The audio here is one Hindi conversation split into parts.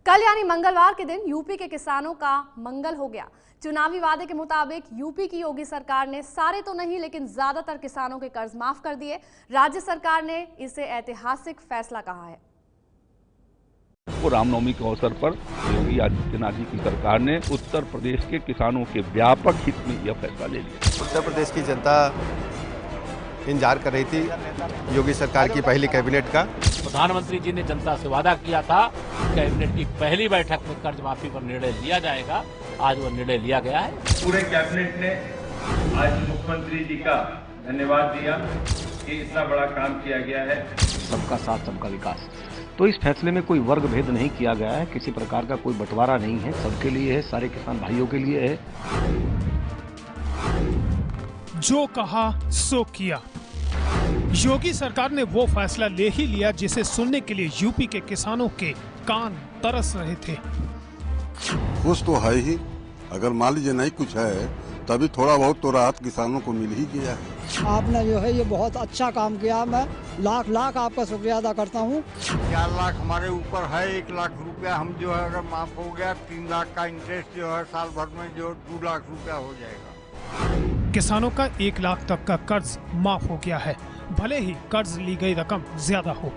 कल यानी मंगलवार के दिन यूपी के किसानों का मंगल हो गया। चुनावी वादे के मुताबिक यूपी की योगी सरकार ने सारे तो नहीं लेकिन ज्यादातर किसानों के कर्ज माफ कर दिए। राज्य सरकार ने इसे ऐतिहासिक फैसला कहा है। रामनवमी के अवसर पर योगी आदित्यनाथ जी की सरकार ने उत्तर प्रदेश के किसानों के व्यापक हित में यह फैसला ले लिया। उत्तर प्रदेश की जनता इंतजार कर रही थी योगी सरकार की पहली कैबिनेट का। प्रधानमंत्री जी ने जनता से वादा किया था कैबिनेट की पहली बैठक में कर्ज माफी पर निर्णय लिया जाएगा। आज वो निर्णय लिया गया है। पूरे कैबिनेट ने आज मुख्यमंत्री जी का धन्यवाद दिया कि इतना बड़ा काम किया गया है। सबका साथ सबका विकास। तो इस फैसले में कोई वर्ग भेद नहीं किया गया है, किसी प्रकार का कोई बंटवारा नहीं है, सबके लिए है, सारे किसान भाइयों के लिए है। जो कहा सो किया। योगी सरकार ने वो फैसला ले ही लिया जिसे सुनने के लिए यूपी के किसानों के कान तरस रहे थे। खुश तो है ही, अगर मान लीजिए नहीं कुछ है तभी थोड़ा बहुत तो राहत किसानों को मिल ही गया है। आपने जो है ये बहुत अच्छा काम किया, मैं लाख लाख आपका शुक्रिया अदा करता हूँ। 4 लाख हमारे ऊपर है, 1 लाख रुपया हम जो है अगर माफ हो गया, 3 लाख का इंटरेस्ट जो है साल भर में जो 2 लाख रुपया हो जाएगा। किसानों का 1 लाख तक का कर्ज माफ हो गया है, भले ही कर्ज ली गई रकम ज्यादा हो।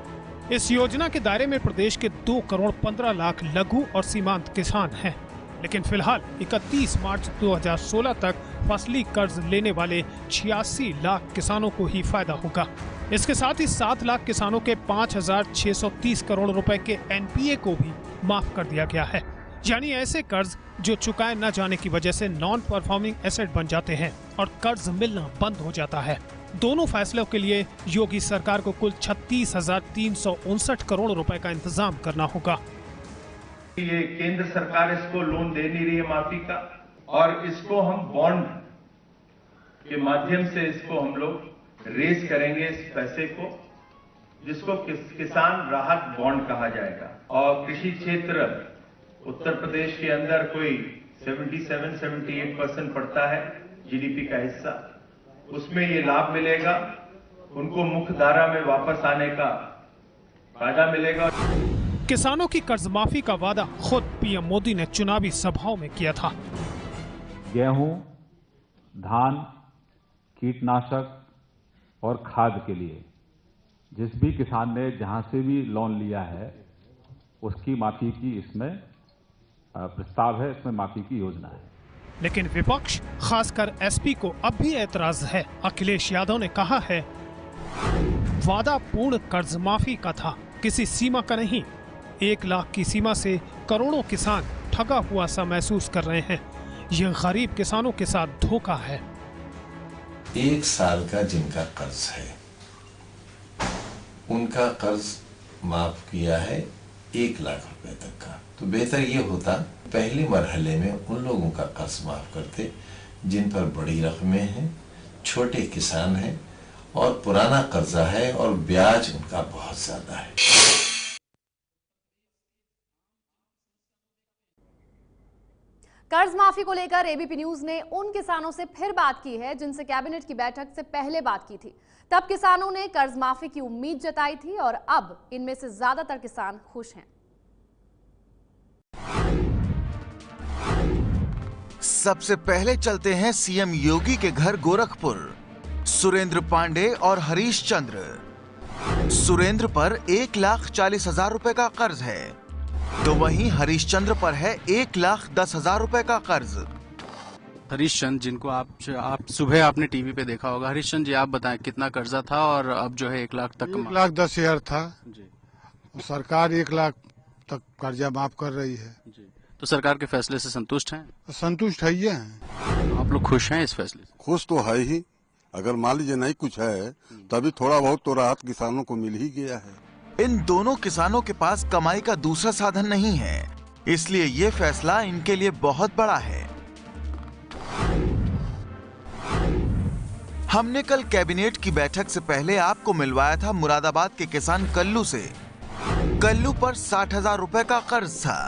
इस योजना के दायरे में प्रदेश के 2 करोड़ 15 लाख लघु और सीमांत किसान हैं, लेकिन फिलहाल 31 मार्च 2016 तक फसली कर्ज लेने वाले 86 लाख किसानों को ही फायदा होगा। इसके साथ ही 7 लाख किसानों के 5,630 करोड़ रुपए के एनपीए को भी माफ कर दिया गया है। यानी ऐसे कर्ज जो चुकाए न जाने की वजह से नॉन परफॉर्मिंग एसेट बन जाते हैं और कर्ज मिलना बंद हो जाता है। दोनों फैसलों के लिए योगी सरकार को कुल 36,359 करोड़ रुपए का इंतजाम करना होगा। ये केंद्र सरकार इसको लोन दे नहीं रही है माफी का, और इसको हम बॉन्ड के माध्यम से इसको हम लोग रेज करेंगे इस पैसे को, जिसको किसान राहत बॉन्ड कहा जाएगा। और कृषि क्षेत्र उत्तर प्रदेश के अंदर कोई 77-78% पड़ता है जीडीपी का हिस्सा, उसमें ये लाभ मिलेगा। उनको मुख्य धारा में वापस आने का फायदा मिलेगा। किसानों की कर्ज माफी का वादा खुद पीएम मोदी ने चुनावी सभाओं में किया था। गेहूं, धान, कीटनाशक और खाद के लिए जिस भी किसान ने जहां से भी लोन लिया है उसकी माफी की इसमें प्रस्ताव है, इसमें माफी की योजना है। लेकिन विपक्ष खासकर एसपी को अब भी ऐतराज है। अखिलेश यादव ने कहा है वादा पूर्ण कर्ज माफी का था, किसी सीमा का नहीं। 1 लाख की सीमा से करोड़ों किसान ठगा हुआ सा महसूस कर रहे हैं। यह गरीब किसानों के साथ धोखा है। 1 साल का जिनका कर्ज है उनका कर्ज माफ किया है 1 लाख रुपए तक का। तो बेहतर ये होता पहले मरहले में उन लोगों का कर्ज माफ करते जिन पर बड़ी रकमें हैं, छोटे किसान हैं और पुराना कर्जा है और ब्याज उनका बहुत ज्यादा है। कर्ज माफी को लेकर एबीपी न्यूज ने उन किसानों से फिर बात की है जिनसे कैबिनेट की बैठक से पहले बात की थी। तब किसानों ने कर्ज माफी की उम्मीद जताई थी और अब इनमें से ज्यादातर किसान खुश हैं। सबसे पहले चलते हैं सीएम योगी के घर गोरखपुर। सुरेंद्र पांडे और हरीश चंद्र। सुरेंद्र पर 1,40,000 रुपए का कर्ज है, तो वहीं हरीश चंद्र पर है 1,10,000 रुपए का कर्ज। हरीश चंद्र, जिनको आप सुबह आपने टीवी पे देखा होगा। हरीश चंद्र जी, आप बताएं कितना कर्जा था और अब जो है 1 लाख तक? 1,10,000 था जी। सरकार 1 लाख तक कर्जा माफ कर रही है जी। तो सरकार के फैसले से संतुष्ट हैं? संतुष्ट है ये हैं। आप लोग खुश हैं इस फैसले से? खुश तो है ही, अगर मान लीजिए नहीं कुछ है तभी थोड़ा बहुत तो राहत किसानों को मिल ही गया है। इन दोनों किसानों के पास कमाई का दूसरा साधन नहीं है, इसलिए ये फैसला इनके लिए बहुत बड़ा है। हमने कल कैबिनेट की बैठक से पहले आपको मिलवाया था मुरादाबाद के किसान कल्लू से। कल्लू पर 60,000 रुपए का कर्ज था।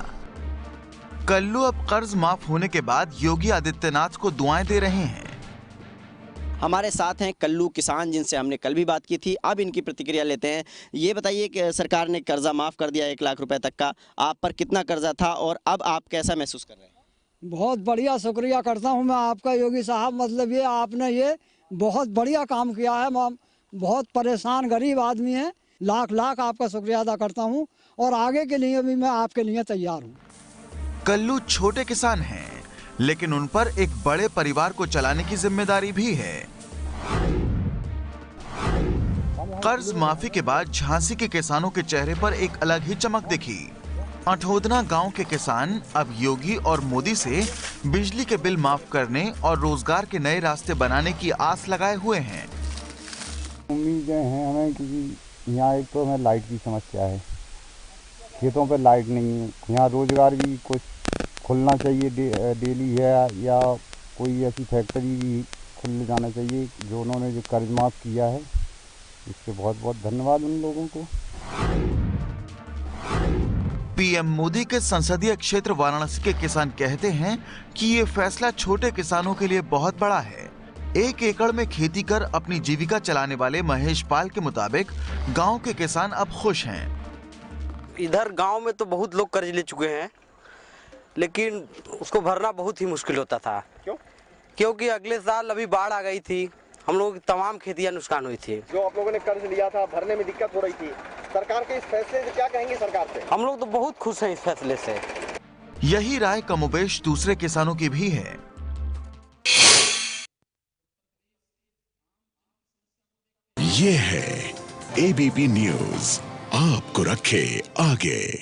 कल्लू अब कर्ज माफ होने के बाद योगी आदित्यनाथ को दुआएं दे रहे हैं। हमारे साथ हैं कल्लू किसान, जिनसे हमने कल भी बात की थी। अब इनकी प्रतिक्रिया लेते हैं। ये बताइए कि सरकार ने कर्जा माफ़ कर दिया 1 लाख रुपए तक का, आप पर कितना कर्जा था और अब आप कैसा महसूस कर रहे हैं? बहुत बढ़िया शुक्रिया करता हूँ मैं आपका योगी साहब। मतलब ये आपने ये बहुत बढ़िया काम किया है। मैं बहुत परेशान गरीब आदमी है, लाख लाख आपका शुक्रिया अदा करता हूँ और आगे के लिए भी मैं आपके लिए तैयार हूँ। कल्लू छोटे किसान हैं, लेकिन उन पर एक बड़े परिवार को चलाने की जिम्मेदारी भी है। कर्ज माफी के बाद झांसी के किसानों के चेहरे पर एक अलग ही चमक दिखी। अठोदना गांव के किसान अब योगी और मोदी से बिजली के बिल माफ करने और रोजगार के नए रास्ते बनाने की आस लगाए हुए हैं। उम्मीदें हैं हमें, क्योंकि यहाँ एक तो हमें लाइट की समस्या है, खेतों पर लाइट नहीं है। यहाँ रोजगार भी कुछ खुलना चाहिए, डेली है या कोई ऐसी फैक्ट्री भी खुल जाना चाहिए। जो उन्होंने जो कर्ज माफ किया है, इससे बहुत बहुत धन्यवाद उन लोगों को। पीएम मोदी के संसदीय क्षेत्र वाराणसी के किसान कहते हैं कि ये फैसला छोटे किसानों के लिए बहुत बड़ा है। 1 एकड़ में खेती कर अपनी जीविका चलाने वाले महेश पाल के मुताबिक गांव के किसान अब खुश हैं। इधर गांव में तो बहुत लोग कर्ज ले चुके हैं, लेकिन उसको भरना बहुत ही मुश्किल होता था। क्यों? क्योंकि अगले साल अभी बाढ़ आ गई थी, हम लोगों की तमाम खेतियां नुकसान हुई थी। जो आप लोगों ने कर्ज लिया था, भरने में दिक्कत हो रही थी, सरकार के इस फैसले से क्या कहेंगे सरकार से? हम लोग तो बहुत खुश हैं इस फैसले से। यही राय कमोबेश दूसरे किसानों की भी है। ये है एबीपी न्यूज, आपको रखे आगे।